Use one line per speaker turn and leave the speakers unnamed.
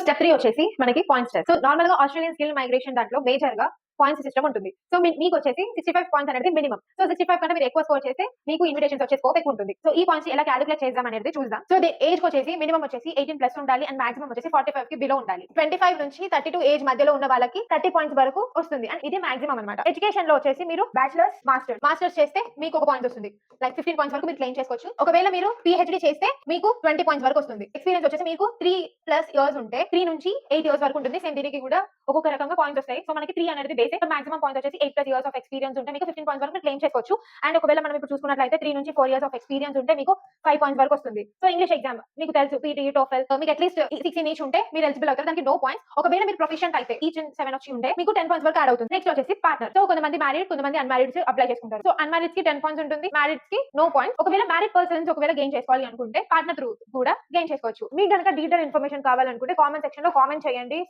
Step 3 వచ్చేసి మనకి points test. So normal గా ఆస్ట్రేలియన్ స్కిల్ మైగ్రేషన్ దాంట్లో మేజర్ గా పాయింట్స్ సిస్టమ్ ఉంటుంది. సో మీకు వచ్చేసి 65 పాయింట్స్ అనేది మినిమం. సో 65 కంటే మీరు ఎక్కువ స్కోర్ చేస్తే మీకు ఇన్విటేషన్స్ వచ్చే స్కోప్ ఎక్కువ ఉంటుంది. సో ఈ పాయింట్స్ ఎలా క్యాలిక్యులేట్ చేద్దాం అనేది చూద్దాం. సో ఏజ్ వచ్చేసి మినిమం వచ్చేసి 18 ప్లస్ ఉండాలి అండ్ మాక్సిమం వచ్చేసి 45 కి బిలో ఉండాలి. 25 నుంచి 32 ఏజ్ మధ్యలో ఉన్న వాళ్ళకి 30 పాయింట్స్ వరకు వస్తుంది అండ్ ఇది మాక్సిమం అన్నమాట. ఎడ్యుకేషన్ లో వచ్చేసి మీరు బ్యాచిలర్స్ మాస్టర్స్ చేస్తే మీకు ఒక పాయింట్ వస్తుంది. లైక్ 15 పాయింట్స్ వరకు మీరు క్లెయిమ్ చేసుకోవచ్చు. ఒకవేళ మీరు PhD చేస్తే మీకు 20 పాయింట్స్ వరకు వస్తుంది. ఎక్స్పీరియన్స్ వచ్చేసి మీకు 3+ ఇయర్స్ ఉంటే 3 నుంచి 8 ఇయర్స్ వరకు ఉంటుంది. సేమ్ దీనికి కూడా ఒక్కొక్క రకంగా పాయింట్స్ వస్తాయి. సో మనకి 3 అనేది బేసిక్. మాక్సిమం పాయింట్స్ వచ్చేసి 8+ ఇయర్స్ ఆఫ్ ఎక్స్పీరియన్స్ ఉంటే మీకు 15 పాయింట్స్ వరకు క్లెయిమ్ చేసుకోవచ్చు. అండ్ ఒకవేళ మనం ఇప్పుడు చూసుకున్నట్లయితే 3 నుంచి 4 ఇయర్స్ ఆఫ్ ఎక్స్పీరియన్స్ ఉంటే మీకు 5 పాయింట్స్ వరకు వస్తుంది. సో ఇంగ్లీష్ ఎగ్జామ్ మీకు తెలుసు PTE TOEFL మీకు అట్లీస్ట్ 16 ఈచ్ ఉంటే మీరు ఎలిజిబుల్ అవుతారు. దానికి నో పాయింట్స్. ఒకవేళ మీరు ప్రొఫెషనల్ అయితే ఈచ్ 7 వచ్చి ఉంటే మీకు 10 పాయింట్స్ వరకు యాడ్ అవుతుంది. నెక్స్ట్ వచ్చేసి పార్ట్నర్. సో కొంతమంది మ్యారీడ్ కొంతమంది అన్మ్యారీడ్స్ అప్లై చేసుకుంటారు. సో అన్మ్యారీడ్స్ కి 10 పాయింట్స్ ఉంటుంది. మ్యారీడ్స్ కి నో పాయింట్స్. ఒకవేళ మ్యారీడ్ పర్సన్స్ ఒకవేళ గెయిన్ చేసుకోవాలి అనుకుంటే పార్ట్నర్ త్రూ కూడా గెయిన్ చేసుకోవచ్చు. మీకు కనుక డీటెయిల్ ఇన్ఫర్మేషన్ కావాలనుకుంటే కామెంట్ సెక్షన్ లో కామెంట్ చేయండి.